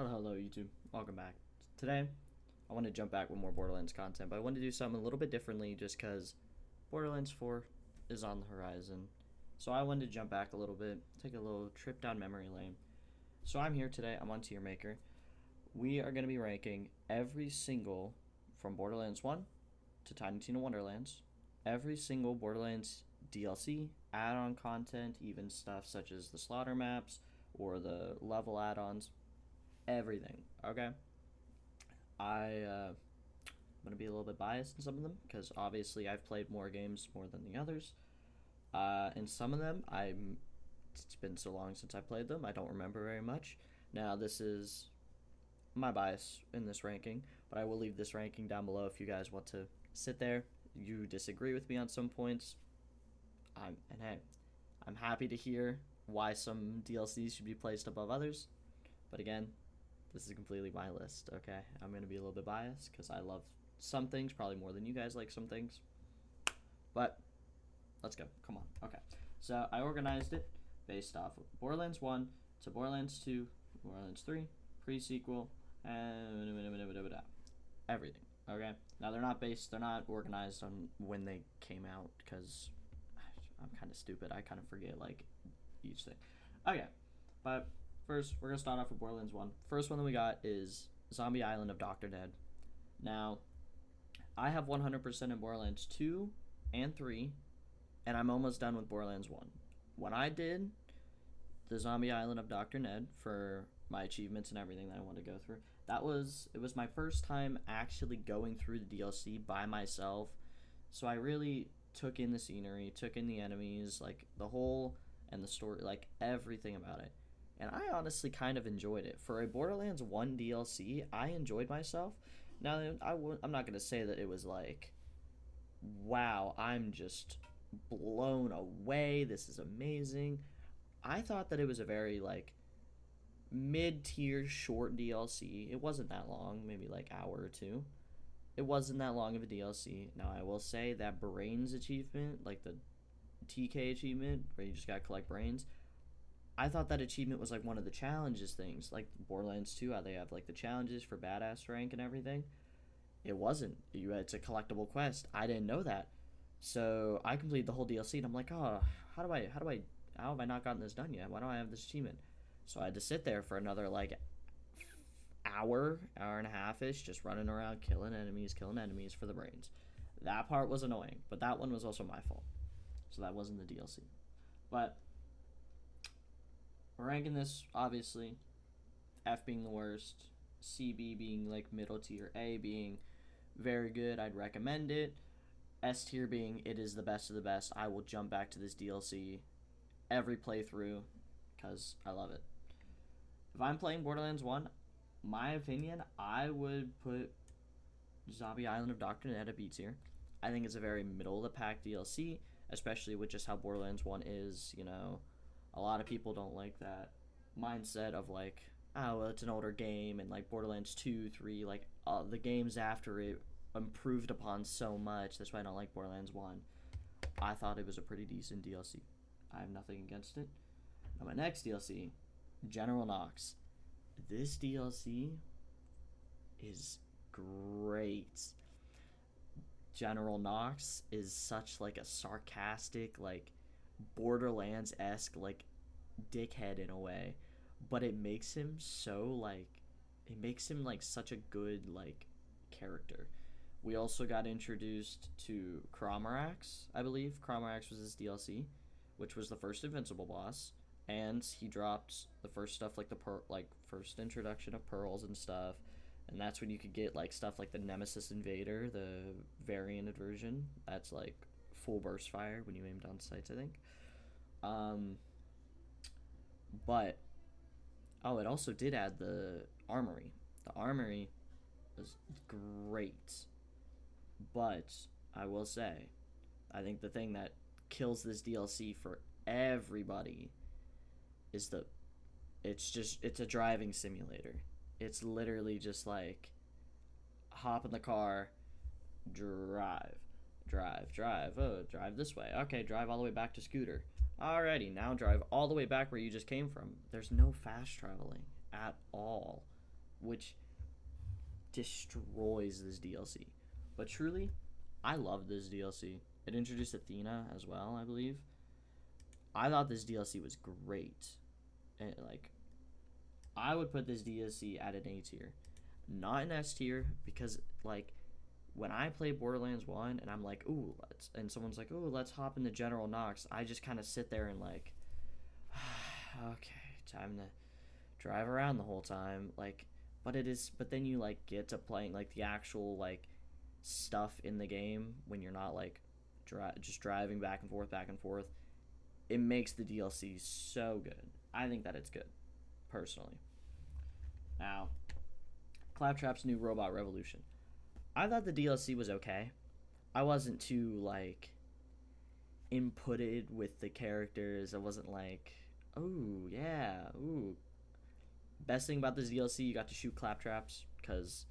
Hello, YouTube. Welcome back. Today, I want to jump back with more Borderlands content, but I want to do something a little bit differently just because Borderlands 4 is on the horizon. So I wanted to jump back a little bit, take a little trip down memory lane. So I'm here today, I'm on Tier Maker. We are going to be ranking every single, from Borderlands 1 to Tiny Tina Wonderlands, every single Borderlands DLC, add-on content, even stuff such as the slaughter maps or the level add-ons, everything. Okay, I'm gonna be a little bit biased in some of them because obviously I've played more games more than the others. In some of them, it's been so long since I played them, I don't remember very much. Now this is my bias in this ranking, but I will leave this ranking down below if you guys want to sit there. You disagree with me on some points. Hey, I'm happy to hear why some DLCs should be placed above others. But again, this is completely my list, okay? I'm going to be a little bit biased because I love some things probably more than you guys like some things. But let's go. Come on. Okay. So I organized it based off of Borderlands 1 to Borderlands 2, Borderlands 3, pre-sequel, and everything. Okay? Now they're not organized on when they came out because I'm kind of stupid. I kind of forget like each thing. Okay. But first, we're gonna start off with Borderlands 1. First one that we got is Zombie Island of Dr. Dead. Now, I have 100% in Borderlands 2 and 3, and I'm almost done with Borderlands 1. When I did the Zombie Island of Dr. Ned for my achievements and everything that I wanted to go through, it was my first time actually going through the DLC by myself. So I really took in the scenery, took in the enemies, like the whole and the story, like everything about it. And I honestly kind of enjoyed it. For a Borderlands 1 DLC, I enjoyed myself. Now, I'm not going to say that it was like, wow, I'm just blown away. This is amazing. I thought that it was a very, like, mid-tier short DLC. It wasn't that long, maybe like hour or two. It wasn't that long of a DLC. Now, I will say that brains achievement, like the TK achievement, where you just gotta collect brains, I thought that achievement was like one of the challenges things, like Borderlands 2, how they have like the challenges for badass rank and everything. It wasn't. It's a collectible quest. I didn't know that, so I completed the whole DLC, and I'm like, oh, how have I not gotten this done yet? Why don't I have this achievement? So I had to sit there for another like hour and a half ish, just running around killing enemies for the brains. That part was annoying, but that one was also my fault. So that wasn't the DLC. But we're ranking this obviously, F being the worst, CB being like middle tier, A being very good, I'd recommend it, S tier being it is the best of the best. I will jump back to this DLC every playthrough because I love it. If I'm playing Borderlands 1, my opinion, I would put Zombie Island of Dr. Ned at B tier. I think it's a very middle of the pack DLC, especially with just how Borderlands 1 is. You know, a lot of people don't like that mindset of like, oh, well, it's an older game, and like Borderlands 2, 3, like the games after it improved upon so much. That's why I don't like Borderlands 1. I thought it was a pretty decent DLC. I have nothing against it. Now, my next DLC, General Knox. This DLC is great. General Knox is such like a sarcastic, like Borderlands-esque, like dickhead in a way, but it makes him like such a good like character. We also got introduced to Cromarax, I believe. Cromarax was his DLC, which was the first Invincible boss, and he dropped the first stuff like first introduction of pearls and stuff, and that's when you could get like stuff like the Nemesis Invader, the variant version. That's like full burst fire when you aim down sights, I think. Um, but oh, it also did add the armory. The armory was great, but I will say, I think the thing that kills this DLC for everybody is it's a driving simulator. It's literally just like hop in the car, drive. Oh, drive this way. Okay, drive all the way back to Scooter. Alrighty, now drive all the way back where you just came from. There's no fast traveling at all. which destroys this DLC. But truly, I love this DLC. It introduced Athena as well, I believe. I thought this DLC was great. And, like, I would put this DLC at an A tier, not an S tier, because, like, when I play Borderlands 1 and I'm like, ooh, and someone's like, ooh, let's hop into General Knox, I just kind of sit there and, like, okay, time to drive around the whole time. Like, but then you, like, get to playing, like, the actual, like, stuff in the game when you're not, like, just driving back and forth. It makes the DLC so good. I think that it's good, personally. Now, Claptrap's new Robot Revolution. I thought the DLC was okay. I wasn't too, like, inputted with the characters. I wasn't like, oh, yeah, ooh. Best thing about this DLC, you got to shoot Claptraps, because,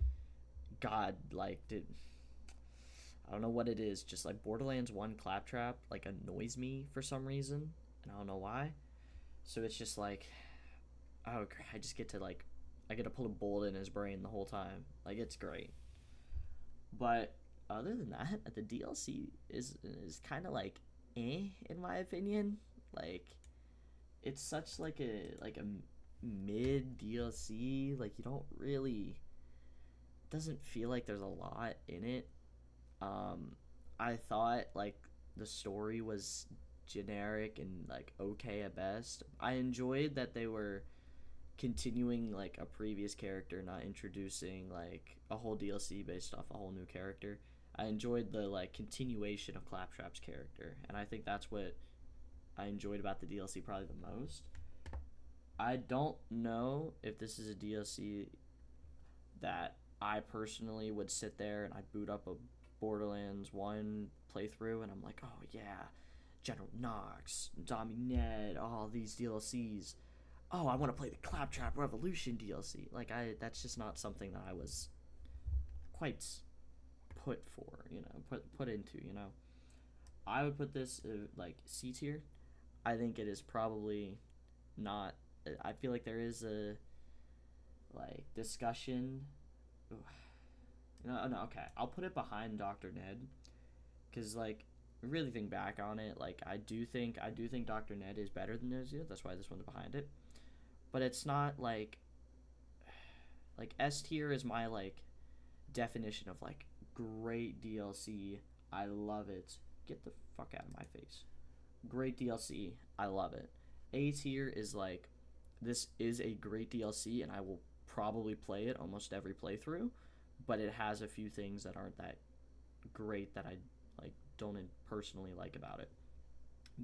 God, like, I don't know what it is, just, like, Borderlands 1 Claptrap, like, annoys me for some reason, and I don't know why. So it's just, like, oh, I just get to, like, I get to put a bullet in his brain the whole time. Like, it's great. But other than that, the DLC is kind of, like, in my opinion. Like, it's such, like a mid DLC. Like, you don't really, doesn't feel like there's a lot in it. I thought, like, the story was generic and, like, okay at best. I enjoyed that they were continuing, like, a previous character, not introducing, like, a whole DLC based off a whole new character. I enjoyed the, like, continuation of Claptrap's character, and I think that's what I enjoyed about the DLC probably the most. I don't know if this is a DLC that I personally would sit there and I'd boot up a Borderlands 1 playthrough and I'm like, oh yeah, General Knox, Zombie Ned, all these DLCs. Oh, I want to play the Claptrap Revolution DLC. Like, that's just not something that I was quite put for, put into, I would put this, like, C tier. I think it is probably not, I feel like there is a, like, discussion. No, okay. I'll put it behind Dr. Ned, because, like, really think back on it, like, I do think Dr. Ned is better than Nozia. That's why this one's behind it. But it's not, like S tier is my, like, definition of, like, great DLC. I love it. Get the fuck out of my face. Great DLC. I love it. A tier is, like, this is a great DLC, and I will probably play it almost every playthrough, but it has a few things that aren't that great that I, like, don't personally like about it.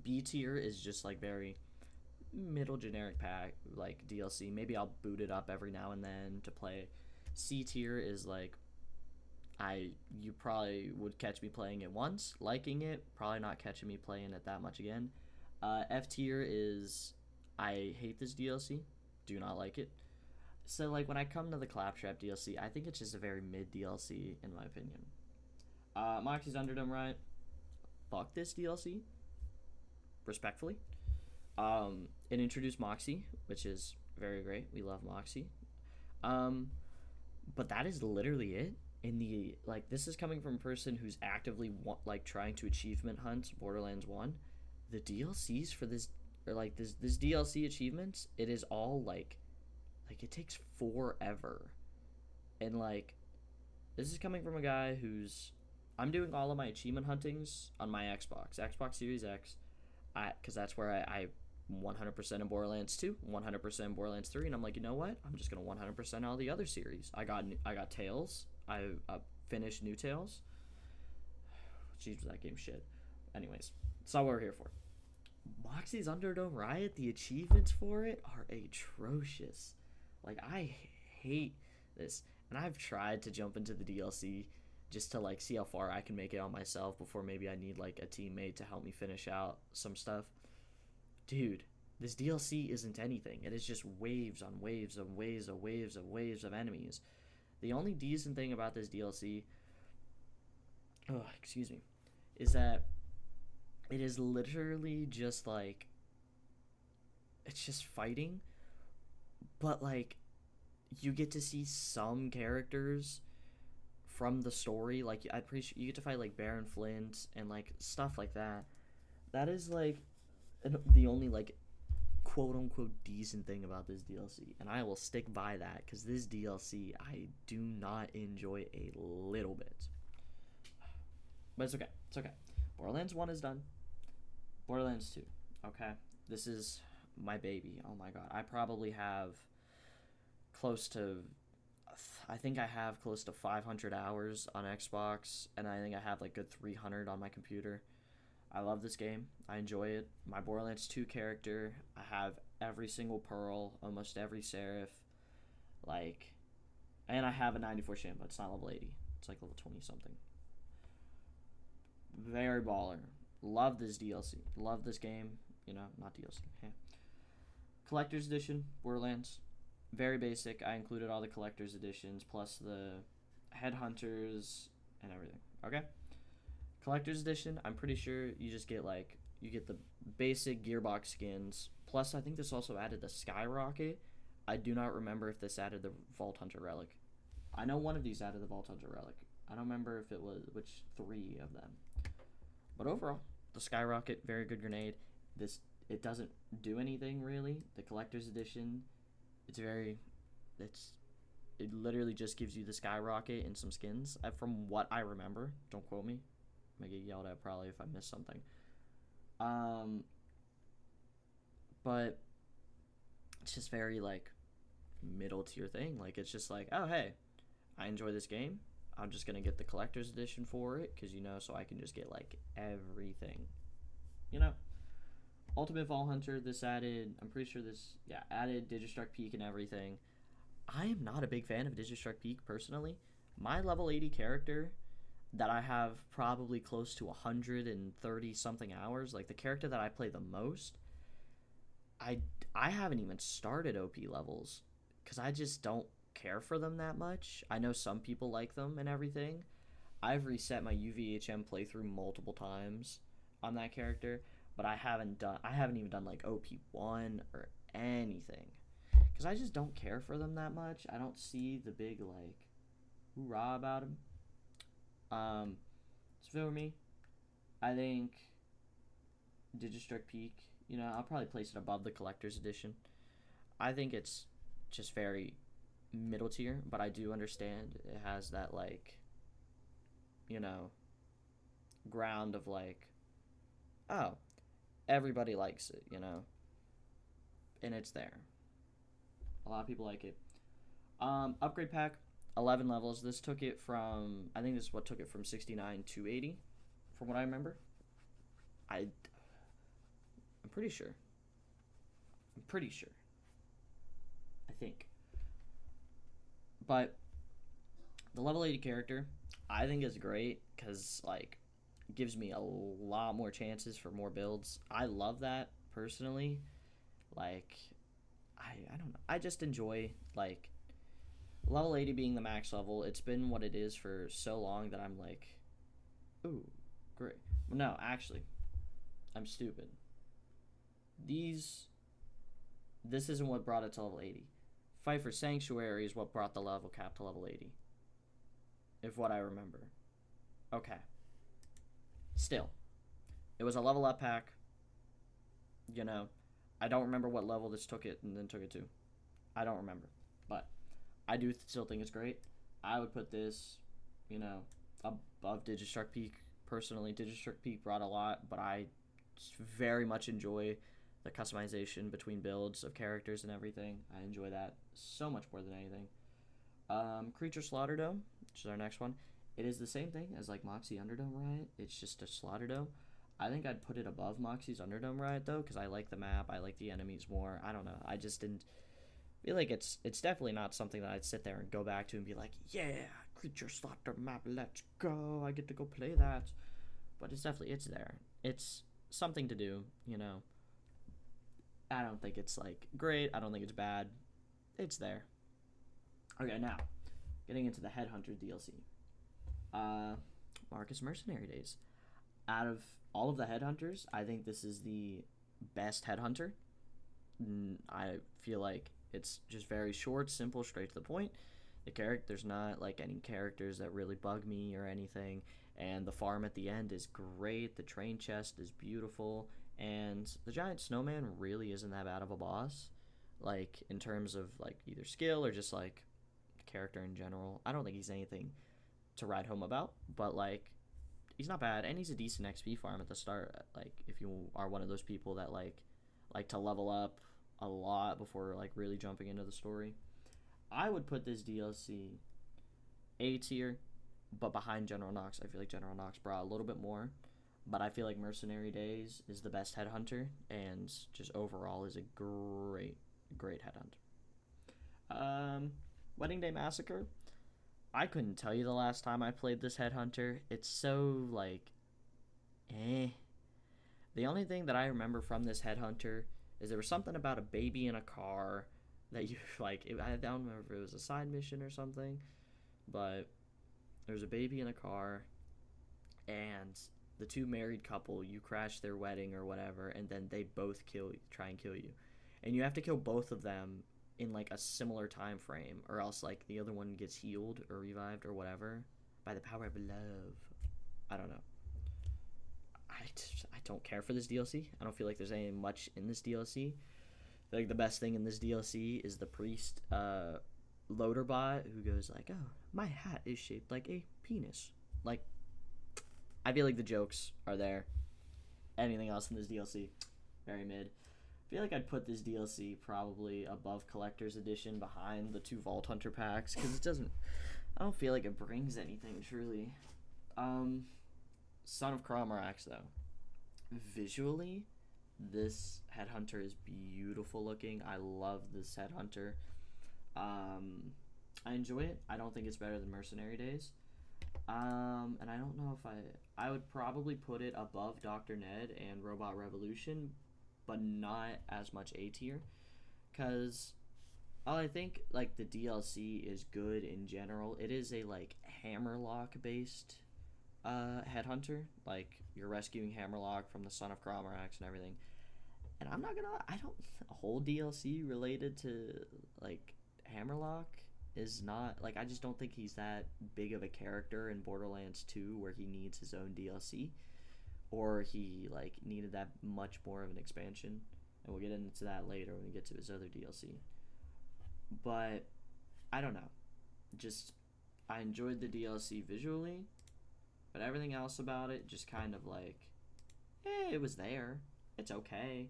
B tier is just, like, very middle generic pack, like, DLC. Maybe I'll boot it up every now and then to play. C tier is, like, you probably would catch me playing it once, liking it, probably not catching me playing it that much again. F tier is, I hate this DLC, do not like it. So, like, when I come to the Claptrap DLC, I think it's just a very mid DLC, in my opinion. Moxie's Underdome Riot, fuck this DLC, respectfully. It introduced Moxie, which is very great. We love Moxie. But that is literally it. Like, this is coming from a person who's actively like trying to achievement hunt Borderlands 1. The DLCs for this, or like this DLC achievements, it is all like it takes forever. And, like, this is coming from a guy I'm doing all of my achievement huntings on my Xbox Series X, because that's where I 100% in Borderlands 2, 100% in Borderlands 3, and I'm like, you know what? I'm just gonna 100% all the other series. I got Tales. I finished New Tales. Jeez, that game shit. Anyways, that's not what we're here for. Moxie's Underdome Riot, the achievements for it are atrocious. Like, I hate this, and I've tried to jump into the DLC just to, like, see how far I can make it on myself before maybe I need, like, a teammate to help me finish out some stuff. Dude, this DLC isn't anything. It is just waves on waves and waves of waves of waves of enemies. The only decent thing about this DLC, is that it is literally just, like, it's just fighting, but, like, you get to see some characters from the story. Like I appreciate you get to fight like Baron Flint and like stuff like that. That is like the only like quote unquote decent thing about this DLC, and I will stick by that because this DLC I do not enjoy a little bit. But it's okay. It's okay. Borderlands 1 is done. Borderlands 2. Okay. This is my baby. Oh my god. I probably have close to I think I have close to 500 hours on Xbox, and I think I have like good 300 on my computer. I love this game. I enjoy it. My Borderlands 2 character, I have every single pearl, almost every seraph, like, and I have a 94 sham, but it's not level 80. It's like level 20 something. Very baller. Love this DLC. Love this game. You know, not DLC. Yeah. Collector's Edition, Borderlands. Very basic. I included all the collector's editions plus the headhunters and everything. Okay? Collector's Edition, I'm pretty sure you just get like you get the basic gearbox skins. Plus I think this also added the skyrocket. I do not remember if this added the Vault Hunter relic. I know one of these added the Vault Hunter relic. I don't remember if it was which 3 of them. But overall, the skyrocket, very good grenade. This it doesn't do anything really. The collector's edition, it literally just gives you the skyrocket and some skins. From what I remember, don't quote me. I'm gonna get yelled at probably if I miss something. But it's just very like middle tier thing. Like it's just like, oh hey, I enjoy this game. I'm just gonna get the collector's edition for it because so I can just get like everything. Ultimate Vault Hunter. This added. I'm pretty sure this added Digistruck Peak and everything. I am not a big fan of Digistruck Peak personally. My level 80 character that I have probably close to 130 something hours, like the character that I play the most, I haven't even started OP levels because I just don't care for them that much. I know some people like them and everything. I've reset my UVHM playthrough multiple times on that character, but I haven't even done like OP1 or anything because I just don't care for them that much. I don't see the big like hoorah about them. So for me, I think Digistruck Peak, I'll probably place it above the collector's edition. I think it's just very middle tier, but I do understand it has that like ground of like, oh, everybody likes it, and it's there. A lot of people like it. Upgrade pack, 11 levels. This took it from, I think this is what took it from 69 to 80, from what I remember. I'm pretty sure. I think. But the level 80 character, I think is great because like it gives me a lot more chances for more builds. I love that personally. Like I don't know. I just enjoy like level 80 being the max level. It's been what it is for so long that I'm like, ooh, great. Well, no, actually, I'm stupid. This isn't what brought it to level 80. Fight for Sanctuary is what brought the level cap to level 80. If what I remember. Okay. Still. It was a level up pack. I don't remember what level this took it and then took it to. I don't remember. But I do still think it's great. I would put this, above Digistruck Peak. Personally, Digistruck Peak brought a lot, but I very much enjoy the customization between builds of characters and everything. I enjoy that so much more than anything. Creature Slaughter Dome, which is our next one. It is the same thing as like Moxie Underdome Riot. It's just a Slaughter Dome. I think I'd put it above Moxie's Underdome Riot though, because I like the map. I like the enemies more. I don't know. I just didn't feel like it's definitely not something that I'd sit there and go back to and be like, yeah, Creature Slaughter map, let's go. I get to go play that. But it's there. It's something to do, I don't think it's like great. I don't think it's bad. It's there. Okay, now getting into the Headhunter DLC. Marcus Mercenary Days. Out of all of the Headhunters, I think this is the best Headhunter. I feel like It's just very short, simple, straight to the point. There's not like any characters that really bug me or anything, and the farm at the end is great. The train chest is beautiful, and the giant snowman really isn't that bad of a boss, like in terms of like either skill or just like character in general. I don't think he's anything to write home about, but like he's not bad, and he's a decent XP farm at the start. Like if you are one of those people that like to level up a lot before like really jumping into the story, I would put this DLC A tier, but behind General Knox. I feel like General Knox brought a little bit more, but I feel like Mercenary Days is the best headhunter, and just overall is a great headhunter. Wedding Day Massacre. I couldn't tell you the last time I played this headhunter. It's so like, eh. The only thing that I remember from this headhunter is there was something about a baby in a car that you like. I don't remember if it was a side mission or something, but there was a baby in a car, and the two married couple, you crash their wedding or whatever, and then they both try and kill you, and you have to kill both of them in like a similar time frame, or else like the other one gets healed or revived or whatever by the power of love. I don't know. I don't care for this DLC. I don't feel like there's any much in this DLC. I feel like the best thing in this DLC is the priest loader bot who goes like, "Oh, my hat is shaped like a penis." Like, I feel like the jokes are there. Anything else in this DLC, very mid. I feel like I'd put this DLC probably above Collector's Edition, behind the two Vault Hunter packs, because it doesn't. I don't feel like it brings anything truly. Son of Cromarax though, visually, this headhunter is beautiful looking. I love this headhunter. I enjoy it. I don't think it's better than Mercenary Days. And I don't know if I would probably put it above Dr. Ned and Robot Revolution, but not as much A tier, because I think like the DLC is good in general. It is a like Hammerlock based headhunter. Like you're rescuing Hammerlock from the Son of Cromarax and everything. And I don't a whole DLC related to like Hammerlock is not like, I just don't think he's that big of a character in Borderlands 2 where he needs his own DLC, or he like needed that much more of an expansion, and we'll get into that later when we get to his other DLC. But I don't know, just I enjoyed the DLC visually, but everything else about it just kind of like, it was there, it's okay.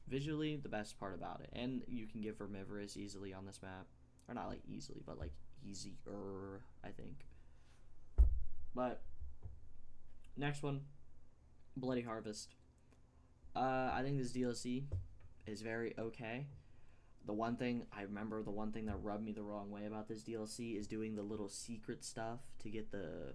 Visually, the best part about it, and you can get Vermivorous easily on this map, or not like easily, but like easier, I think. But next one, Bloody Harvest. I think this DLC is very okay. The one thing that rubbed me the wrong way about this DLC is doing the little secret stuff to get the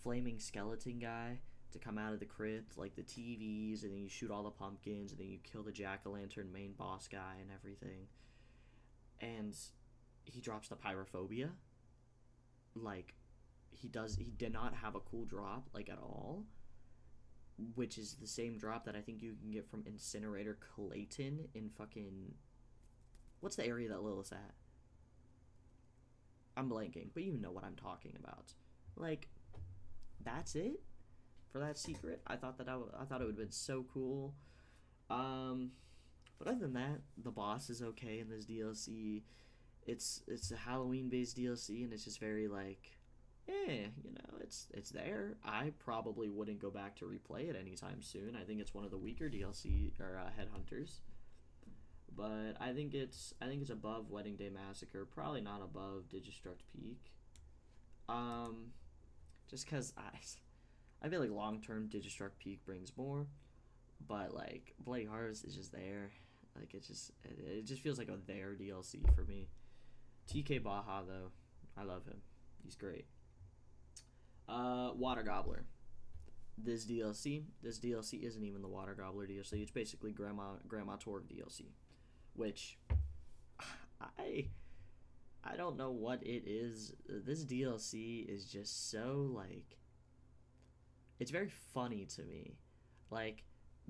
flaming skeleton guy to come out of the crypt, like the TVs, and then you shoot all the pumpkins, and then you kill the jack-o'-lantern main boss guy and everything. And he drops the pyrophobia. Like, he did not have a cool drop, like, at all, which is the same drop that I think you can get from Incinerator Clayton in fucking, what's the area that Lilith's at? I'm blanking, but you know what I'm talking about. Like, that's it for that secret. I thought it would have been so cool. But other than that, the boss is okay in this DLC. It's a Halloween based DLC, and it's just very like, it's there. I probably wouldn't go back to replay it anytime soon. I think it's one of the weaker DLC or headhunters. But I think it's above Wedding Day Massacre, probably not above Digistruct Peak. Just cause I feel like long term Digistruct Peak brings more, but like Bloody Harvest is just there. Like it just feels like a there DLC for me. TK Baja though, I love him. He's great. Water Gobbler. This DLC isn't even the Water Gobbler DLC. It's basically Grandma Torg DLC, which I don't know what it is. This DLC is just so like, it's very funny to me. Like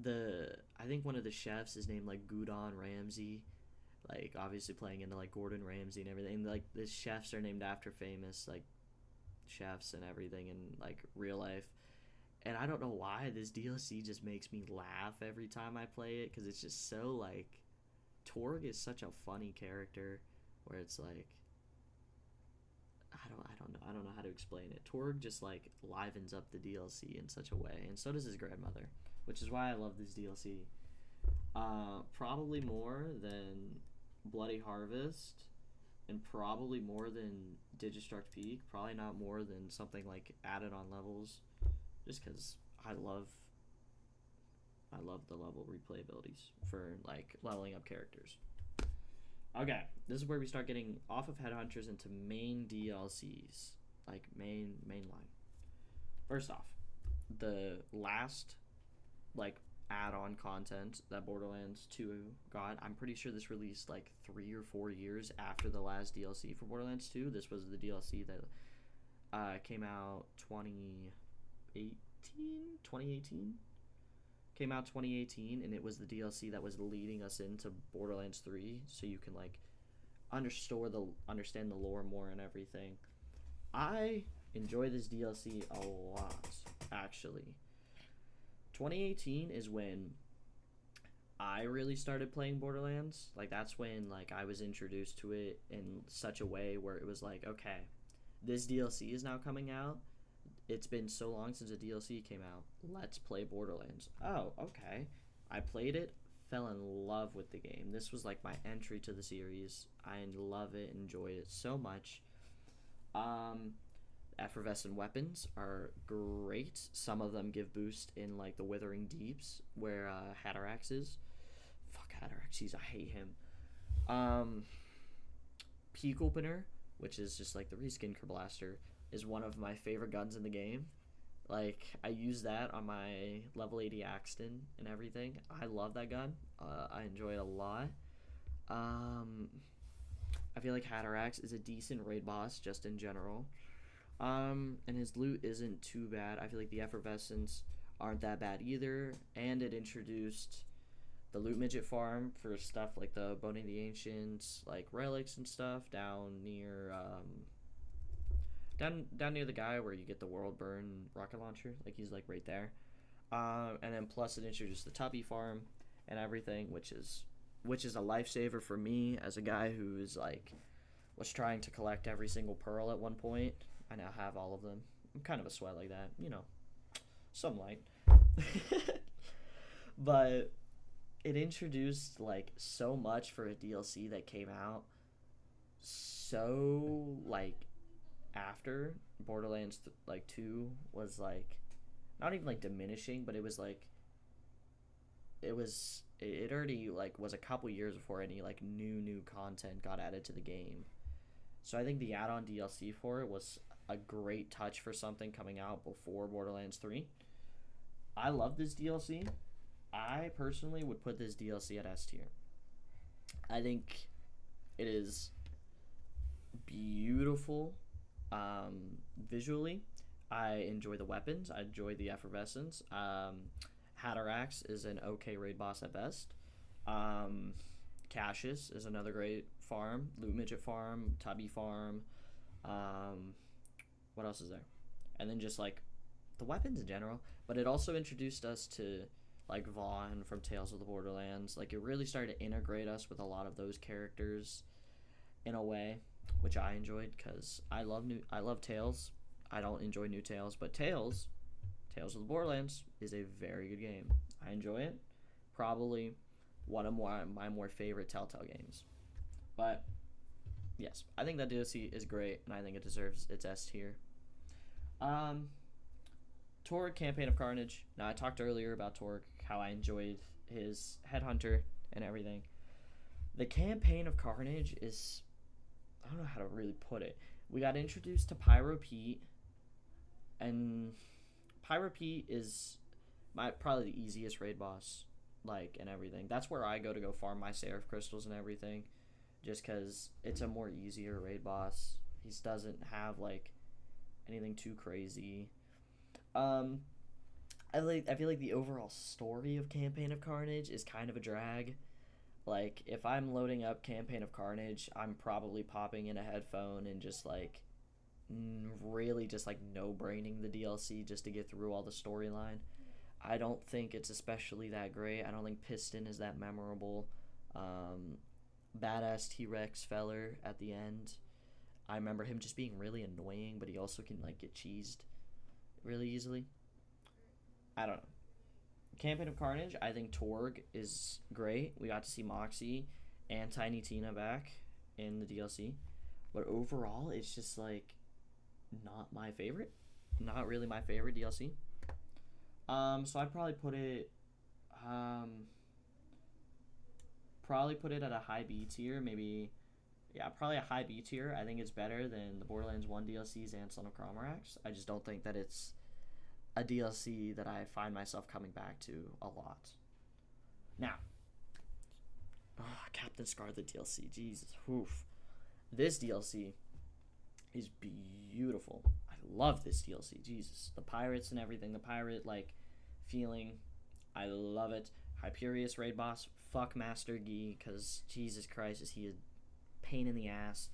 I think one of the chefs is named like Gudon Ramsay, Like obviously playing into like Gordon Ramsay and everything. Like the chefs are named after famous like chefs and everything in like real life. And I don't know why this DLC just makes me laugh every time I play it because it's just so like Torg is such a funny character where it's like I don't know how to explain it. Torg just like livens up the DLC in such a way, and so does his grandmother, which is why I love this DLC. Probably more than Bloody Harvest, and probably more than Digistruct Peak. Probably not more than something like added on levels, just because I love the level replay abilities for like leveling up characters. Okay, this is where we start getting off of Headhunters into main DLCs, like main line. First off, the last like add-on content that Borderlands 2 got, I'm pretty sure this released like 3 or 4 years after the last DLC for Borderlands 2. This was the DLC that came out 2018. Came out 2018, and it was the DLC that was leading us into Borderlands 3, so you can like understand the lore more and everything. I enjoy this DLC a lot, actually. 2018 is when I really started playing Borderlands. Like that's when like I was introduced to it in such a way where it was like, okay, this DLC is now coming out. It's been so long since a DLC came out. Let's play Borderlands. Oh, okay. I played it, fell in love with the game. This was like my entry to the series. I love it, enjoy it so much. Effervescent weapons are great. Some of them give boost in like the Withering Deeps, where Hatterax is. Fuck Hatterax, I hate him. Peak Opener, which is just like the reskin Blaster, is one of my favorite guns in the game. Like, I use that on my level 80 Axton and everything. I love that gun. I enjoy it a lot. I feel like Hatterax is a decent raid boss just in general. And his loot isn't too bad. I feel like the Effervescents aren't that bad either. And it introduced the loot midget farm for stuff like the Bone of the Ancients, like relics and stuff down near down near the guy where you get the world burn rocket launcher. Like he's like right there. And then plus it introduced the Tubby farm and everything, which is a lifesaver for me as a guy who's like was trying to collect every single pearl at one point. I now have all of them. I'm kind of a sweat like that, you know, some light. But it introduced like so much for a DLC that came out so like after Borderlands 2 was like not even like diminishing, but it was like it already like was a couple years before any like new content got added to the game. So I think the add-on DLC for it was a great touch for something coming out before Borderlands 3. I love this DLC. I personally would put this DLC at S tier. I think it is beautiful visually. I enjoy the weapons. I enjoy the effervescence. Hatterax is an okay raid boss at best. Cassius is another great farm. Loot Midget farm. Tubby farm. What else is there? And then just like the weapons in general. But it also introduced us to like Vaughn from Tales of the Borderlands. Like it really started to integrate us with a lot of those characters in a way, which I enjoyed because I love Tales. I don't enjoy new Tales, but Tales of the Borderlands is a very good game. I enjoy it. Probably one of my more favorite Telltale games. But yes, I think that DLC is great, and I think it deserves its S tier. Torg Campaign of Carnage. Now I talked earlier about Torg, how I enjoyed his Headhunter and everything. The Campaign of Carnage is, I don't know how to really put it. We got introduced to Pyro Pete, and Pyro Pete is probably the easiest raid boss, like, and everything. That's where I go to go farm my Seraph crystals and everything, just because it's a more easier raid boss. He doesn't have like anything too crazy. I feel like the overall story of Campaign of Carnage is kind of a drag. Like, if I'm loading up Campaign of Carnage, I'm probably popping in a headphone and just like really just like no braining the DLC just to get through all the storyline. I don't think it's especially that great. I don't think Piston is that memorable. Um, Badass T Rex feller at the end. I remember him just being really annoying, but he also can like get cheesed really easily. I don't know. Campaign of Carnage, I think Torg is great. We got to see Moxie and Tiny Tina back in the DLC. But overall, it's just like not my favorite. Not really my favorite DLC. So I'd um probably put it at a high B tier, maybe yeah, probably a high B tier. I think it's better than the Borderlands 1 DLCs and Son of Cromorax. I just don't think that it's a DLC that I find myself coming back to a lot. Now, Captain Scarlet DLC, Jesus, oof. This DLC is beautiful. I love this DLC, Jesus. The pirates and everything, the pirate, like, feeling, I love it. Hyperius raid boss, fuck Master Yi, because Jesus Christ, is he a pain in the ass.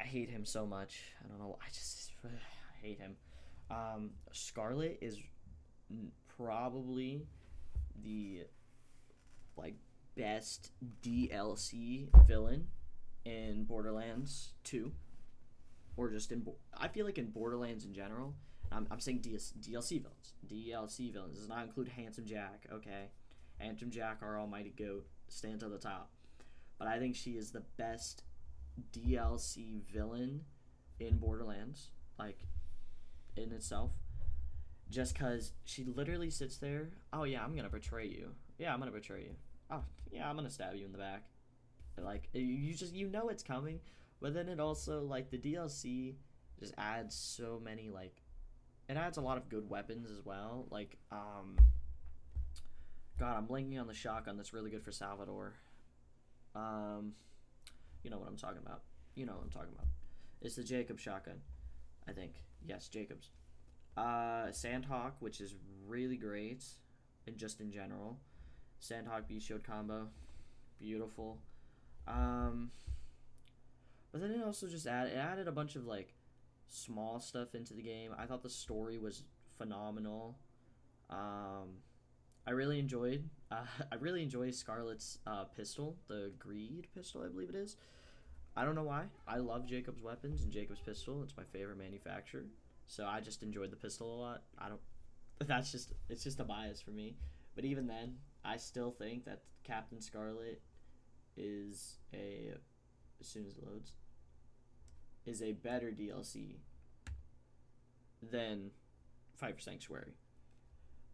I hate him so much. I don't know, I hate him. Scarlet is probably the like best DLC villain in Borderlands 2, or just in I feel like in Borderlands in general. I'm saying DLC villains. DLC villains does not include Handsome Jack. Okay, Handsome Jack, our almighty goat, stands at the top. But I think she is the best DLC villain in Borderlands, like in itself. Just because she literally sits there. Oh yeah, I'm gonna betray you. Yeah, I'm gonna betray you. Oh yeah, I'm gonna stab you in the back. Like you know it's coming, but then it also like the DLC just adds so many like it adds a lot of good weapons as well. Like God, I'm blanking on the shotgun that's really good for Salvador. Um, you know what I'm talking about. You know what I'm talking about. It's the Jacob shotgun, I think. Yes, Jacob's. Sandhawk, which is really great, and just in general. Sandhawk Beast Shield combo, beautiful. Um, but then it also just added a bunch of like small stuff into the game. I thought the story was phenomenal. Um, I really enjoyed. I really enjoy Scarlet's pistol, the Greed pistol, I believe it is. I don't know why. I love Jacob's weapons and Jacob's pistol. It's my favorite manufacturer. So I just enjoyed the pistol a lot. I don't. It's just a bias for me. But even then, I still think that Captain Scarlet is a as soon as it loads is a better DLC than Fight for Sanctuary.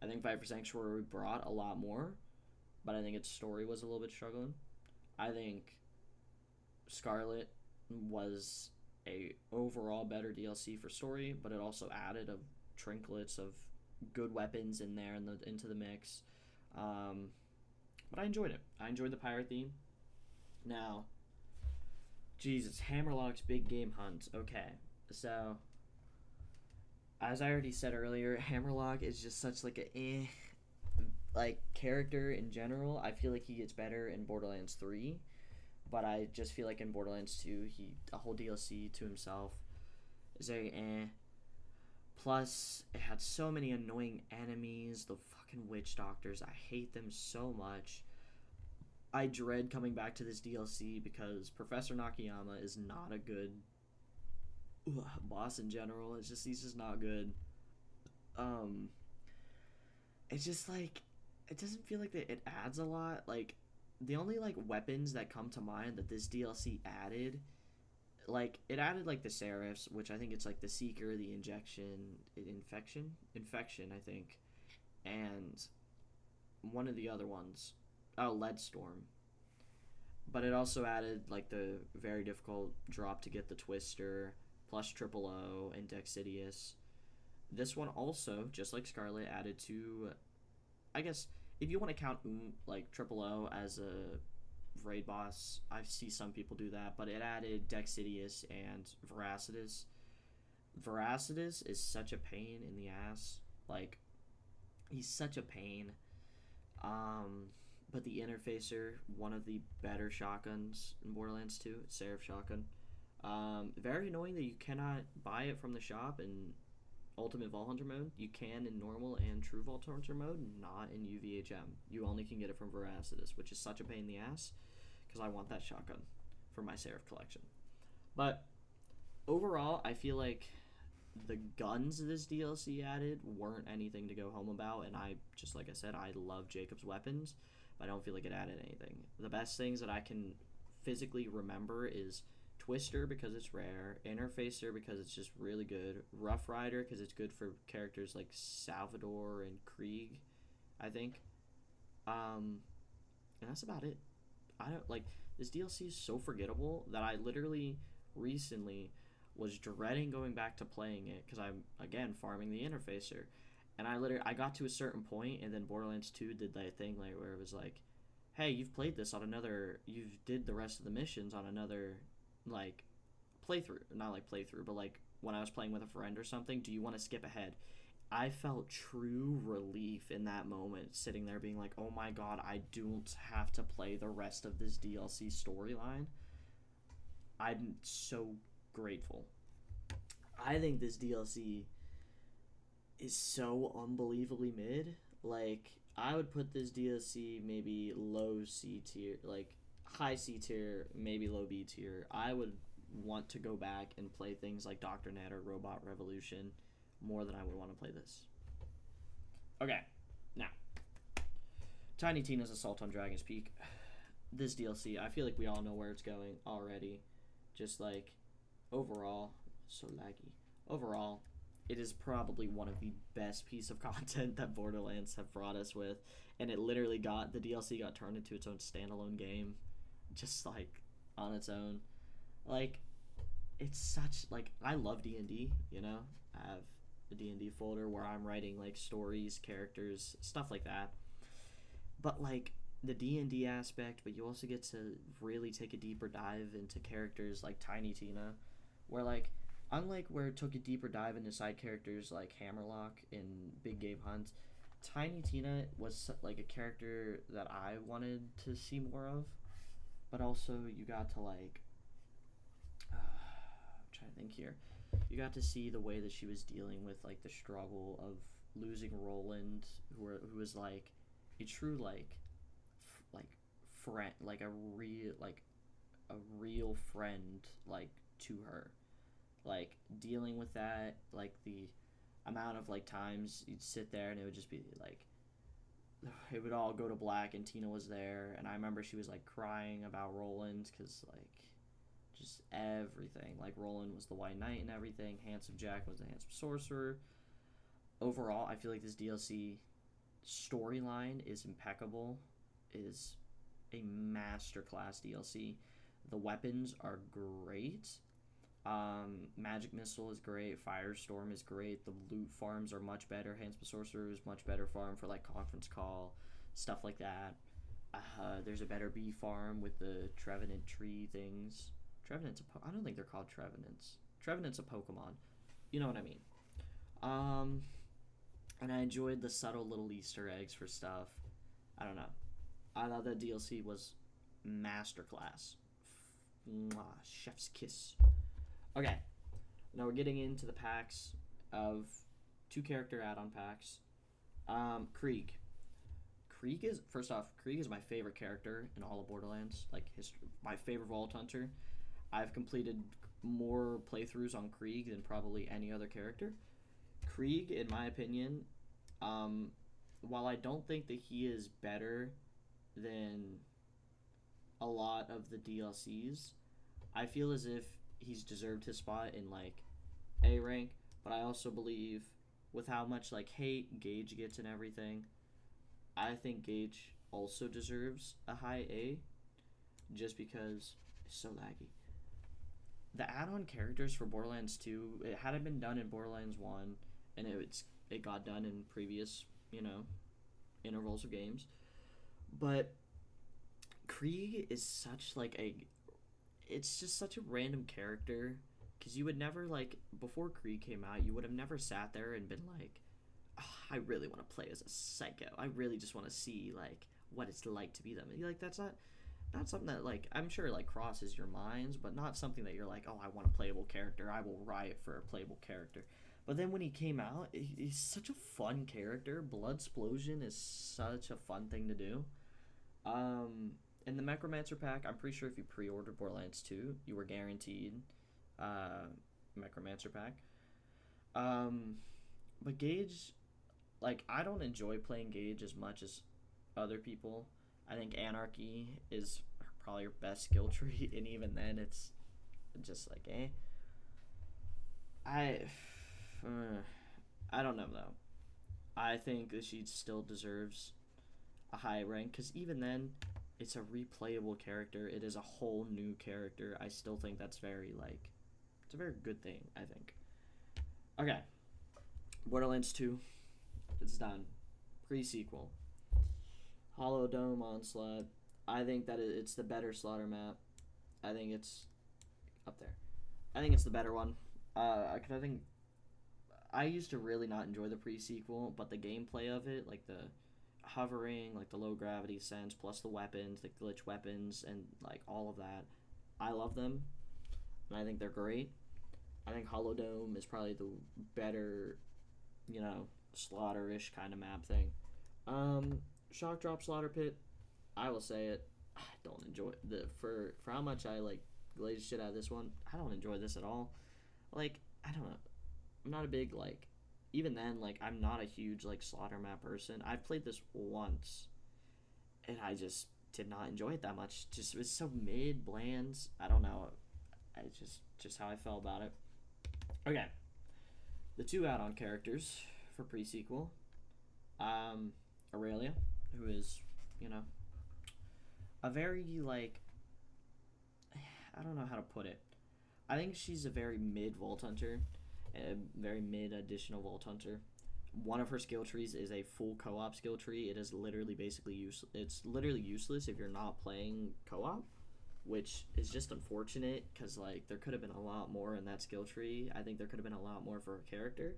I think Fight for Sanctuary brought a lot more, but I think its story was a little bit struggling. I think Scarlet was a overall better DLC for story, but it also added a trinkets of good weapons in there into the mix. But I enjoyed it. I enjoyed the pirate theme. Now, Jesus, Hammerlock's big game hunt. Okay, so as I already said earlier, Hammerlock is just such like a like character in general. I feel like he gets better in Borderlands 3, but I just feel like in Borderlands 2, he a whole DLC to himself is very Plus, it had so many annoying enemies. The fucking witch doctors, I hate them so much. I dread coming back to this DLC because Professor Nakayama is not a good boss in general. He's just not good. Um, it's just like it doesn't feel like that it adds a lot. Like the only like weapons that come to mind that this DLC added, like it added like the Seraphs, which I think it's like the Seeker, the infection, I think, and one of the other ones, oh, Leadstorm. But it also added like the very difficult drop to get the Twister, plus Triple O and Dexidius. This one also, just like Scarlet, added to, I guess, if you want to count like Triple O as a raid boss, I see some people do that, but it added Dexidius and Veracitus. Veracitus is such a pain in the ass. Like, he's such a pain. but the Interfacer, one of the better shotguns in Borderlands 2, Seraph shotgun. Very annoying that you cannot buy it from the shop in Ultimate Vault Hunter mode. You can in normal and True Vault Hunter mode, not in UVHM. You only can get it from Veracitus, which is such a pain in the ass because I want that shotgun for my Seraph collection. But overall, I feel like the guns this DLC added weren't anything to go home about, and I just, like I said, I love Jacob's weapons, but I don't feel like it added anything. The best things that I can physically remember is Twister because it's rare, Interfacer because it's just really good, Rough Rider because it's good for characters like Salvador and Krieg, I think. And that's about it. I don't like this DLC is so forgettable that I literally recently was dreading going back to playing it because I'm again farming the Interfacer, and I got to a certain point, and then Borderlands 2 did that thing like where it was like, hey, you've played this on another, you've did the rest of the missions on another like playthrough, not like playthrough, but like when I was playing with a friend or something. Do you want to skip ahead? I felt true relief in that moment, sitting there being like, oh my god, I don't have to play the rest of this DLC storyline. I'm so grateful. I think this DLC is so unbelievably mid. Like, I would put this DLC maybe low C tier, like high C tier, maybe low B tier. I would want to go back and play things like Dr. Net or Robot Revolution more than I would want to play this. Okay, now, Tiny Tina's Assault on Dragon's Peak. This DLC, I feel like we all know where it's going already. Just like, overall, so laggy. Overall, it is probably one of the best piece of content that Borderlands have brought us with, and it literally the DLC got turned into its own standalone game, just like on its own. Like, it's such, like, I love D&D, you know? I have a D&D folder where I'm writing like stories, characters, stuff like that. But like the D&D aspect, but you also get to really take a deeper dive into characters like Tiny Tina, where like unlike where it took a deeper dive into side characters like Hammerlock in Big Game Hunt, Tiny Tina was like a character that I wanted to see more of, but also you got to like I'm trying to think here. You got to see the way that she was dealing with like the struggle of losing Roland, who was like a true like friend, like a real friend like to her, like dealing with that, like the amount of like times you'd sit there and it would just be like it would all go to black and Tina was there, and I remember she was like crying about Roland because like just everything. Like Roland was the White Knight and everything. Handsome Jack was the handsome sorcerer. Overall, I feel like this DLC storyline is impeccable. It is a masterclass DLC. The weapons are great. Magic Missile is great. Firestorm is great. The loot farms are much better. Handsome Sorcerer is much better farm for like conference call, stuff like that. There's a better bee farm with the Trevenant tree things. Trevenant's I don't think they're called Trevenants. Trevenant's a Pokemon. You know what I mean. And I enjoyed the subtle little Easter eggs for stuff. I don't know. I thought that DLC was masterclass. Mwah, chef's kiss. Okay, now we're getting into the packs of 2 character add-on packs. Krieg. Krieg is, first off, Krieg is my favorite character in all of Borderlands. Like, my favorite Vault Hunter. I've completed more playthroughs on Krieg than probably any other character. Krieg, in my opinion, while I don't think that he is better than a lot of the DLCs, I feel as if he's deserved his spot in like A rank, but I also believe with how much like hate Gage gets and everything, I think Gage also deserves a high A just because it's so laggy. The add-on characters for Borderlands 2, it hadn't been done in Borderlands 1, and it got done in previous, intervals of games. But Krieg is such like it's just such a random character, because you would never like, before Krieg came out, you would have never sat there and been like, oh, I really want to play as a psycho. I really just want to see like what it's like to be them. Like that's not something that like I'm sure like crosses your minds, but not something that you're like, oh, I want a playable character. I will riot for a playable character. But then when he came out, he's such a fun character. Bloodsplosion is such a fun thing to do. In the Necromancer pack, I'm pretty sure if you pre-ordered Borderlands 2, you were guaranteed uh, Necromancer pack. Um, but Gage, like, I don't enjoy playing Gage as much as other people. I think Anarchy is probably her best skill tree, and even then, it's just like, eh. I, I don't know though. I think that she still deserves a high rank because even then, it's a replayable character. It is a whole new character. I still think that's very like, it's a very good thing. I think. Okay, Borderlands 2, it's done. Pre-sequel, Hollow Dome Onslaught. I think that it's the better Slaughter map. I think it's up there. I think it's the better one. I think I used to really not enjoy the pre-sequel, but the gameplay of it, like the hovering, like the low gravity sense, plus the weapons, the glitch weapons, and like all of that, I love them, and I think they're great. I think Hollow Dome is probably the better, slaughter-ish kind of map thing. Shock Drop Slaughter Pit, I will say it. I don't enjoy for how much I like glazed shit out of this one. I don't enjoy this at all. Like I don't know. I'm not a big like. Even then, like I'm not a huge like slaughter map person. I've played this once, and I just did not enjoy it that much. Just it was so mid, bland. I don't know. I just how I felt about it. Okay, the two add-on characters for pre-sequel. Aurelia, who is a very like I don't know how to put it. I think she's a very mid Vault Hunter, a very mid additional Vault Hunter. One of her skill trees is a full co-op skill tree. It is literally basically useless. It's literally useless if you're not playing co-op, which is just unfortunate because like there could have been a lot more in that skill tree. I think there could have been a lot more for her character.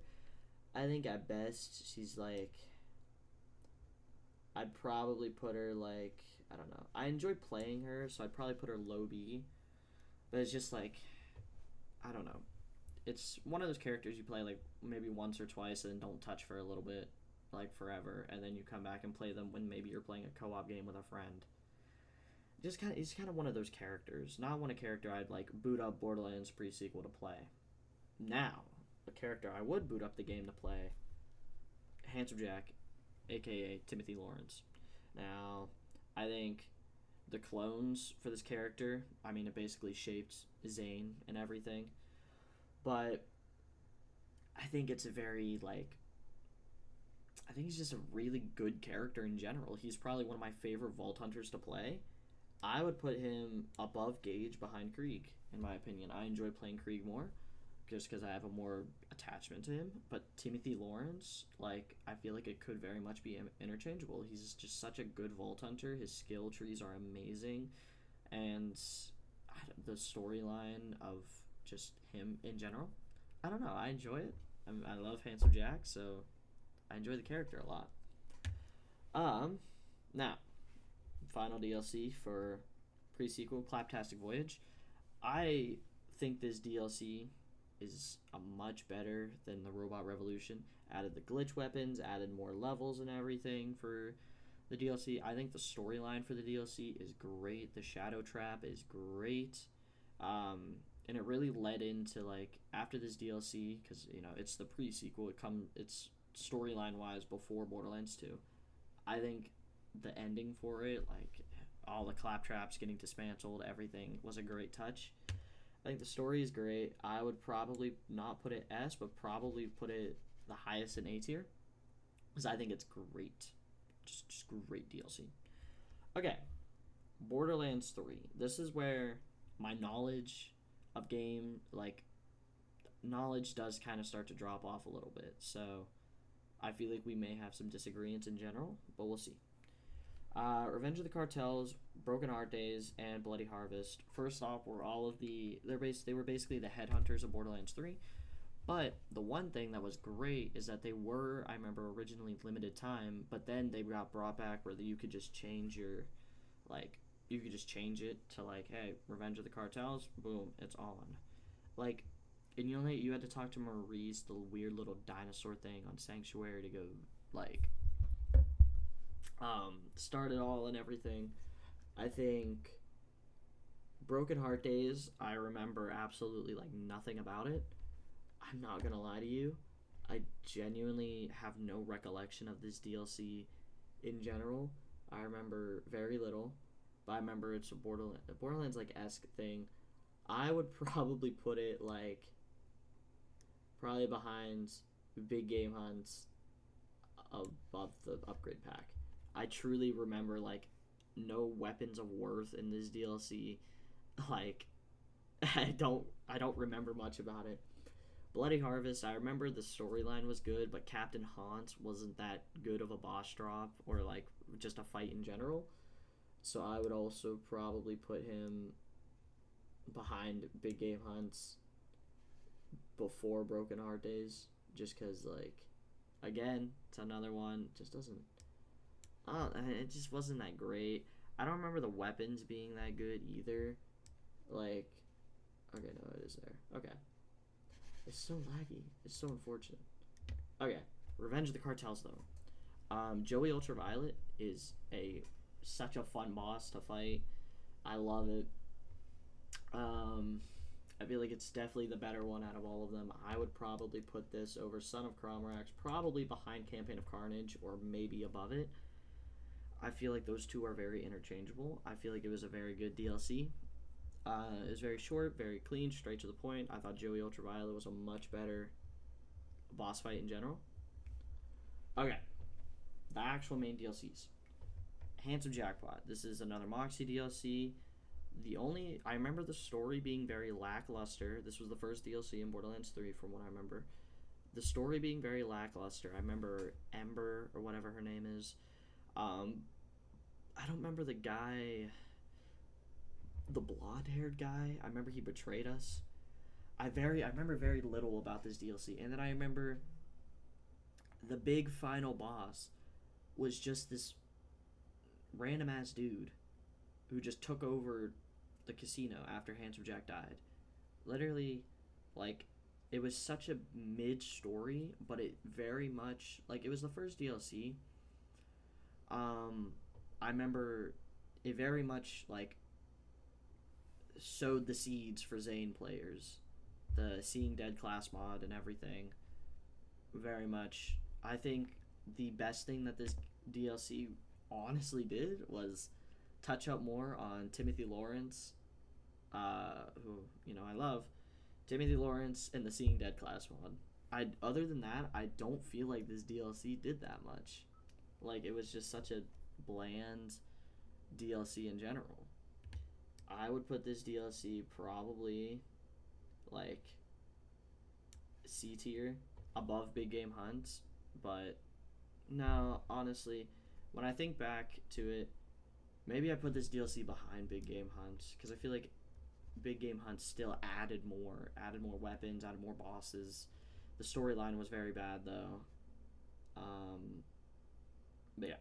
I think at best she's like I'd probably put her like I don't know. I enjoy playing her, so I'd probably put her low B. But it's just like I don't know. It's one of those characters you play like maybe once or twice and then don't touch for a little bit, like forever, and then you come back and play them when maybe you're playing a co-op game with a friend. It's kind of one of those characters. Not one a character I'd like boot up Borderlands pre-sequel to play. Now, a character I would boot up the game to play, Handsome Jack, aka Timothy Lawrence. Now, I think the clones for this character, I mean, it basically shaped Zane and everything. But I think it's a very, like, I think he's just a really good character in general. He's probably one of my favorite Vault Hunters to play. I would put him above Gage behind Krieg, in my opinion. I enjoy playing Krieg more, just because I have a more attachment to him. But Timothy Lawrence, like, I feel like it could very much be interchangeable. He's just such a good Vault Hunter. His skill trees are amazing. And the storyline of just him in general, I don't know. I enjoy it. I love Handsome Jack, so I enjoy the character a lot. Now, final DLC for pre-sequel, Claptastic Voyage. I think this DLC is a much better than the Robot Revolution. Added the glitch weapons, added more levels and everything for the DLC. I think the storyline for the DLC is great. The Shadow Trap is great. And it really led into, like, after this DLC, because, it's the pre-sequel, it's storyline-wise before Borderlands 2. I think the ending for it, like, all the claptraps getting dismantled, everything was a great touch. I think the story is great. I would probably not put it S, but probably put it the highest in A tier, because I think it's great. Just great DLC. Okay, Borderlands 3. This is where my knowledge of game, like, knowledge does kind of start to drop off a little bit. So I feel like we may have some disagreements in general, but we'll see. Revenge of the Cartels, Broken Heart Days, and Bloody Harvest. First off, were all of they were basically the headhunters of Borderlands 3. But the one thing that was great is that they were, I remember, originally limited time, but then they got brought back where you could just change your, like, you could just change it to, like, hey, Revenge of the Cartels, boom, it's on. Like, and you had to talk to Maurice, the weird little dinosaur thing on Sanctuary, to go, like, start it all and everything. I think Broken Heart Days, I remember absolutely, like, nothing about it. I'm not gonna lie to you. I genuinely have no recollection of this DLC in general. I remember very little, but I remember it's a Borderlands like esque thing. I would probably put it like probably behind Big Game Hunts above the upgrade pack. I truly remember like no weapons of worth in this DLC. Like I don't remember much about it. Bloody Harvest, I remember the storyline was good, but Captain Haunt wasn't that good of a boss drop or like just a fight in general. So I would also probably put him behind Big Game Hunts before Broken Heart Days, just because like again, it's another one just doesn't. It just wasn't that great. I don't remember the weapons being that good either. Like, okay, no, it is there. Okay, it's so laggy. It's so unfortunate. Okay, Revenge of the Cartels though. Joey Ultraviolet is a such a fun boss to fight. I love it. I feel like it's definitely the better one out of all of them. I would probably put this over Son of Cromrax, probably behind Campaign of Carnage, or maybe above it. I feel like those two are very interchangeable. I feel like it was a very good DLC. It was very short, very clean, straight to the point. I thought Joey Ultraviolet was a much better boss fight in general. Okay, the actual main DLCs. Handsome Jackpot. This is another Moxie DLC. I remember the story being very lackluster. This was the first DLC in Borderlands 3 from what I remember. The story being very lackluster. I remember Ember or whatever her name is. I don't remember the guy, the blonde-haired guy. I remember he betrayed us. I remember very little about this DLC, and then I remember the big final boss was just this random ass dude who just took over the casino after Handsome Jack died. Literally, like, it was such a mid story, but it very much like it was the first DLC. I remember it very much like sowed the seeds for Zane players, the Seeing Dead class mod and everything. Very much, I think the best thing that this DLC honestly did was touch up more on Timothy Lawrence, who I love, Timothy Lawrence and the Seeing Dead class mod. Other than that, I don't feel like this DLC did that much. Like it was just such a bland DLC in general. I would put this DLC probably like C tier above Big Game Hunts, but no, honestly, when I think back to it, maybe I put this DLC behind Big Game Hunts because I feel like Big Game Hunts still added more weapons, added more bosses. The storyline was very bad though. But yeah,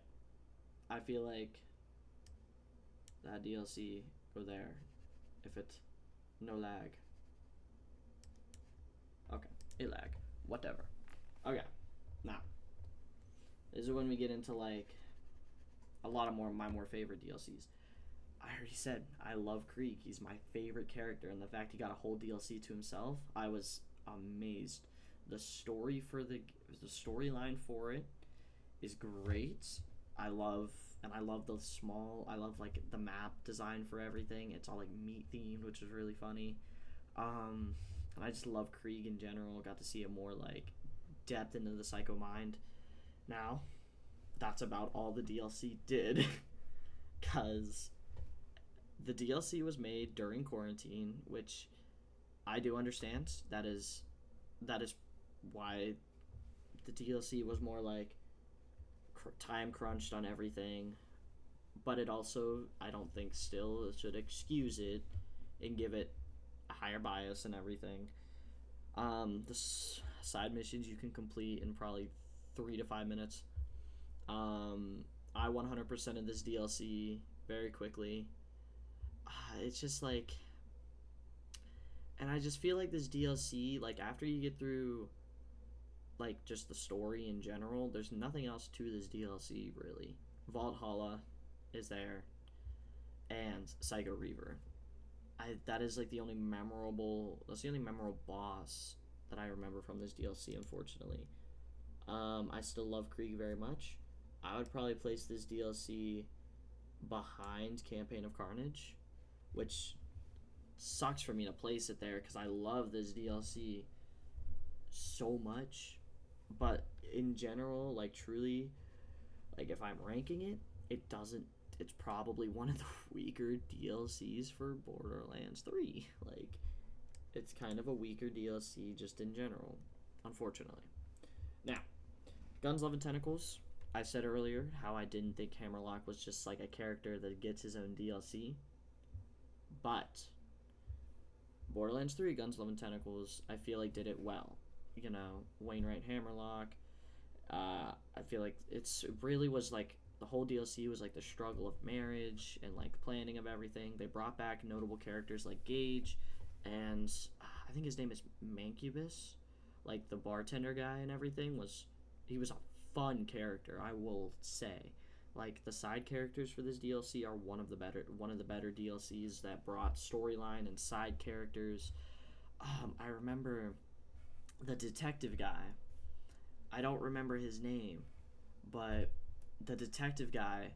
I feel like that DLC go there if it no lag. Okay, it lag. Whatever. Okay, now this is when we get into like a lot of my more favorite DLCs. I already said I love Krieg. He's my favorite character, and the fact he got a whole DLC to himself, I was amazed. The storyline for it is great. I love like the map design for everything. It's all like meat themed, which is really funny. And I just love Krieg in general. Got to see it more like depth into the Psycho Mind. Now, that's about all the DLC did, because the DLC was made during quarantine, which I do understand. That is why the DLC was more like time crunched on everything, but it also, I don't think still should excuse it and give it a higher bias and everything. Side missions you can complete in probably 3 to 5 minutes. Um, I 100% of this DLC very quickly. It's just like, and I just feel like this DLC, like after you get through like just the story in general, there's nothing else to this DLC really. Valhalla is there, and Psycho Reaver. That is like the only memorable. That's the only memorable boss that I remember from this DLC. Unfortunately, I still love Krieg very much. I would probably place this DLC behind Campaign of Carnage, which sucks for me to place it there because I love this DLC so much. But in general, like truly, like if I'm ranking it, it doesn't. It's probably one of the weaker DLCs for Borderlands 3. Like, it's kind of a weaker DLC just in general, unfortunately. Now, Guns, Love, and Tentacles. I said earlier how I didn't think Hammerlock was just like a character that gets his own DLC. But Borderlands 3, Guns, Love, and Tentacles, I feel like did it well. You know, Wainwright Hammerlock. I feel like it really was like the whole DLC was like the struggle of marriage and like planning of everything. They brought back notable characters like Gage, and I think his name is Mancubus, like the bartender guy and everything. He was a fun character, I will say. Like the side characters for this DLC are one of the better DLCs that brought storyline and side characters. I remember the detective guy. I don't remember his name, but the detective guy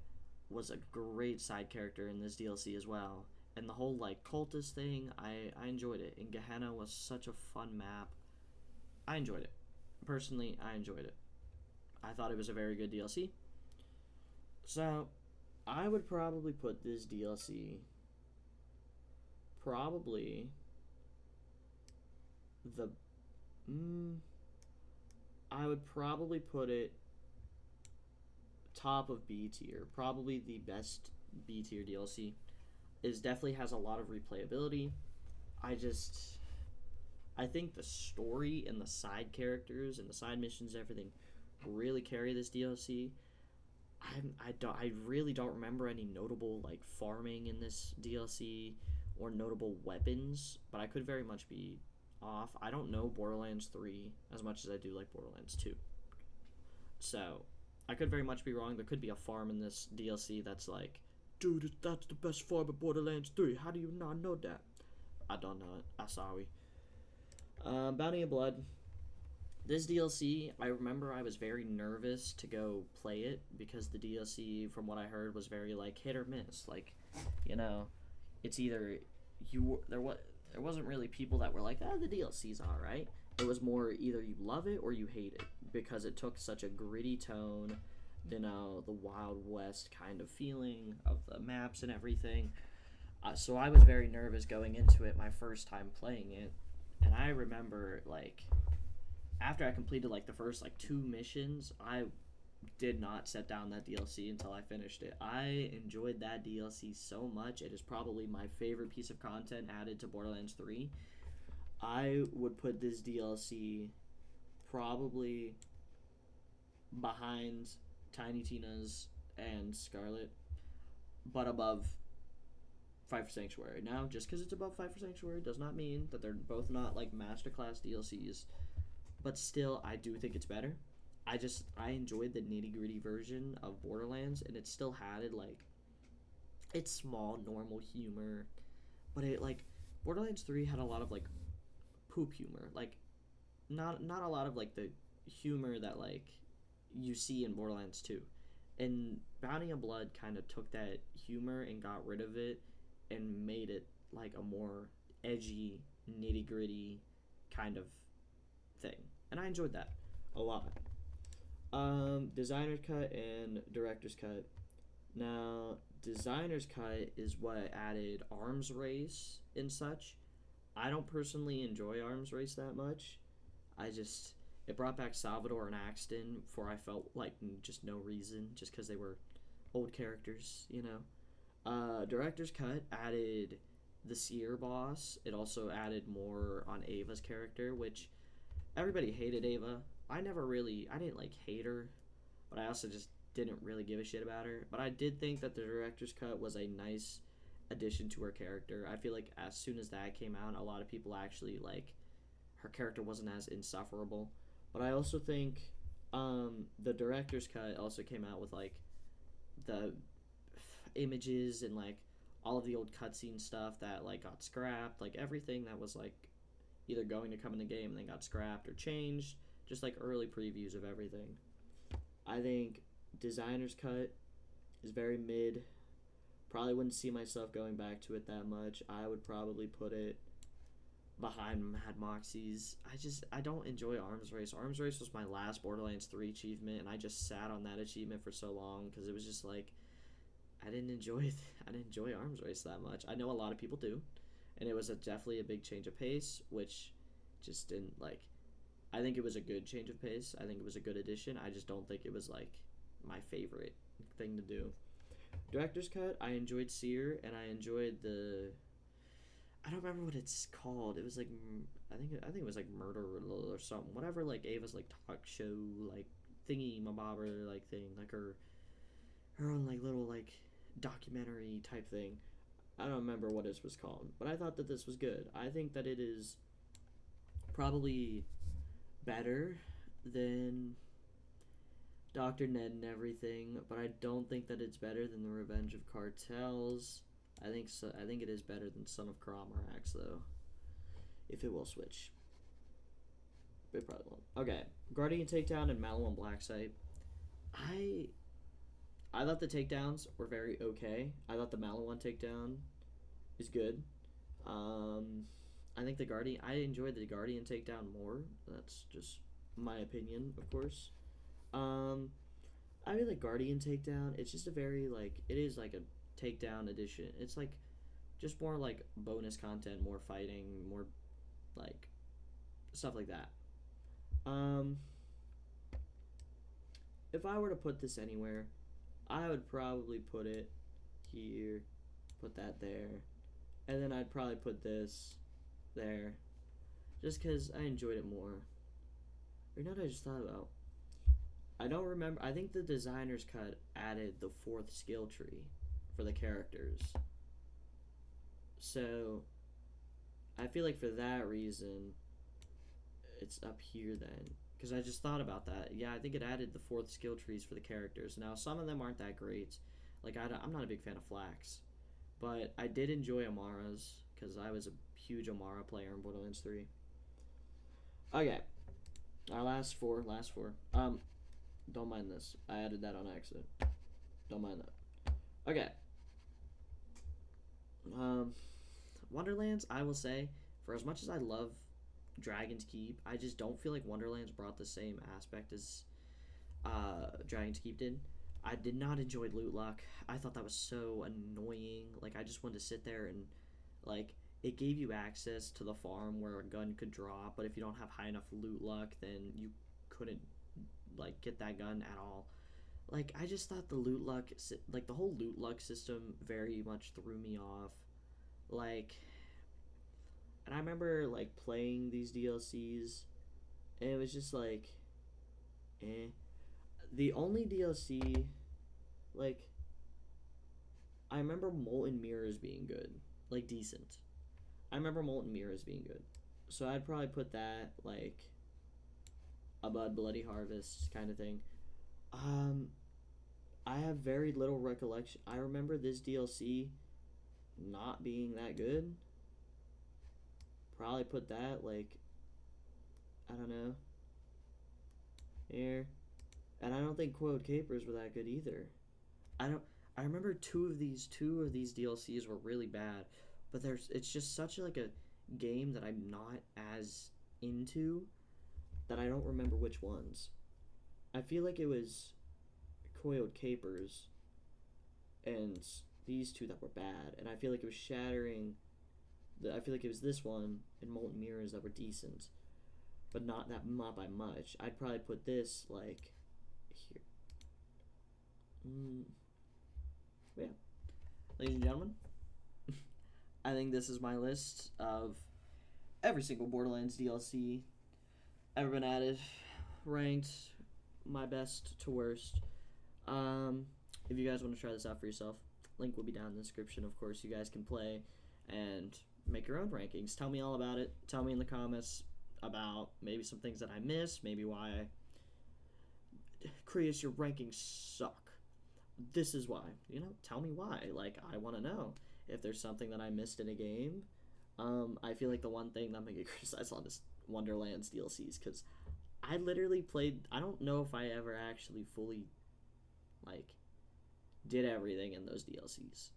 was a great side character in this DLC as well. And the whole like cultist thing, I enjoyed it. And Gehenna was such a fun map. I enjoyed it. Personally, I enjoyed it. I thought it was a very good DLC. So, I would probably put this DLC probably the I would probably put it top of B tier. Probably the best B tier DLC. It definitely has a lot of replayability. I think the story and the side characters and the side missions, everything, really carry this DLC. I really don't remember any notable like farming in this DLC or notable weapons, but I could very much be off. I don't know Borderlands 3 as much as I do like Borderlands 2. So, I could very much be wrong. There could be a farm in this DLC that's like, dude, that's the best farm in Borderlands 3. How do you not know that? I don't know it. I'm sorry. Bounty of Blood. This DLC, I remember I was very nervous to go play it because the DLC, from what I heard, was very like hit or miss. Like, you know, it's either there wasn't really people that were like, the DLC's alright. It was more either you love it or you hate it because it took such a gritty tone, you know, the Wild West kind of feeling of the maps and everything. So I was very nervous going into it my first time playing it, and I remember like after I completed like the first like 2 missions, I did not set down that DLC until I finished it. I enjoyed that DLC so much. It is probably my favorite piece of content added to Borderlands 3. I would put this DLC probably behind Tiny Tina's and Scarlet, but above Fight for Sanctuary. Now, just because it's above Fight for Sanctuary does not mean that they're both not like masterclass DLCs, but still, I do think it's better. I enjoyed the nitty gritty version of Borderlands, and it still had it like it's small, normal humor, but it like Borderlands 3 had a lot of like poop humor, like not a lot of like the humor that like you see in Borderlands 2. And Bounty of Blood kind of took that humor and got rid of it and made it like a more edgy, nitty gritty kind of thing. And I enjoyed that a lot. Designer's cut and director's cut. Now, designer's cut is what added arms race and such. I don't personally enjoy arms race that much. It brought back Salvador and Axton for I felt like just no reason, just because they were old characters, you know. Director's cut added the Seer boss, it also added more on Ava's character, which everybody hated Ava. I didn't like hate her, but I also just didn't really give a shit about her. But I did think that the director's cut was a nice addition to her character. I feel like as soon as that came out, a lot of people actually like her character wasn't as insufferable. But I also think the director's cut also came out with like the images and like all of the old cutscene stuff that like got scrapped, like everything that was like either going to come in the game and then got scrapped or changed, just like early previews of everything. I think designer's cut is very mid. Probably wouldn't see myself going back to it that much. I would probably put it behind Mad Moxie's. I don't enjoy Arms Race. Arms Race was my last Borderlands 3 achievement, and I just sat on that achievement for so long because it was just like I didn't enjoy Arms Race that much. I know a lot of people do, and it was definitely a big change of pace, which just didn't like. I think it was a good change of pace. I think it was a good addition. I just don't think it was like my favorite thing to do. Director's cut, I enjoyed Seer, and I enjoyed the. I don't remember what it's called. It was like I think it was like Murder or something. Whatever, like Ava's like talk show like thingy mabobber like thing, like her own like little like documentary type thing. I don't remember what it was called, but I thought that this was good. I think that it is probably better than Dr. Ned and everything, but I don't think that it's better than The Revenge of Cartels. I think so. I think it is better than Son of Cromarax, though. If it will switch. It probably won't. Okay. Guardian Takedown and Maliwan Blacksite. I thought the takedowns were very okay. I thought the Maliwan takedown is good. I think I enjoyed the Guardian takedown more. That's just my opinion, of course. I really like Guardian takedown. It's just a very like it is like a takedown edition. It's like just more like bonus content, more fighting, more like stuff like that. If I were to put this anywhere, I would probably put it here, put that there, and then I'd probably put this there, just because I enjoyed it more. Or not, I just thought about. I don't remember. I think the designer's cut added the 4th skill tree for the characters. So, I feel like for that reason, it's up here then. Because I just thought about that. Yeah, I think it added the 4th skill trees for the characters. Now, some of them aren't that great. Like, I'm not a big fan of Flax. But I did enjoy Amara's, because I was a huge Amara player in Borderlands 3. Okay. Our last four. Don't mind this. I added that on accident. Don't mind that. Okay. Wonderlands, I will say, for as much as I love Dragon's Keep, I just don't feel like Wonderlands brought the same aspect as Dragon's Keep did. I did not enjoy Loot Luck. I thought that was so annoying. Like, I just wanted to sit there and, like, it gave you access to the farm where a gun could drop, but if you don't have high enough Loot Luck, then you couldn't, like, get that gun at all. Like, I just thought the Loot Luck, like, the whole Loot Luck system very much threw me off. Like, and I remember, like, playing these DLCs, and it was just, like, eh. The only DLC, like, I remember Molten Mirrors being good. Like, decent. I remember Molten Mirrors being good. So I'd probably put that, like, above Bloody Harvest kind of thing. I have very little recollection. I remember this DLC not being that good. Probably put that, like, I don't know, here. And I don't think Coiled Capers were that good either. I remember two of these DLCs were really bad, but it's just such like a game that I'm not as into that I don't remember which ones. I feel like it was Coiled Capers and these two that were bad, and I feel like it was Shattering. I feel like it was this one and Molten Mirrors that were decent, but not by much. I'd probably put this like here. Yeah, ladies and gentlemen, I think this is my list of every single Borderlands DLC ever been added, ranked my best to worst. Um, if you guys want to try this out for yourself, link will be down in the description. Of course, you guys can play and make your own rankings. Tell me all about it. Tell me in the comments about maybe some things that I missed, maybe why Chris, your rankings suck. This is why. Tell me why. Like, I want to know if there's something that I missed in a game. I feel like the one thing that I'm gonna get criticized on is Wonderlands DLCs, because I literally played. I don't know if I ever actually fully like did everything in those DLCs.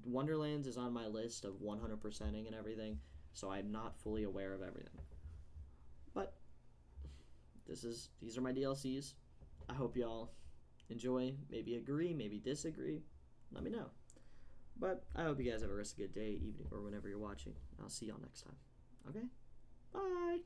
Wonderlands is on my list of 100%ing and everything, so I'm not fully aware of everything. But these are my DLCs. I hope y'all enjoy, maybe agree, maybe disagree. Let me know. But I hope you guys have a rest of a good day, evening, or whenever you're watching. I'll see y'all next time. Okay? Bye!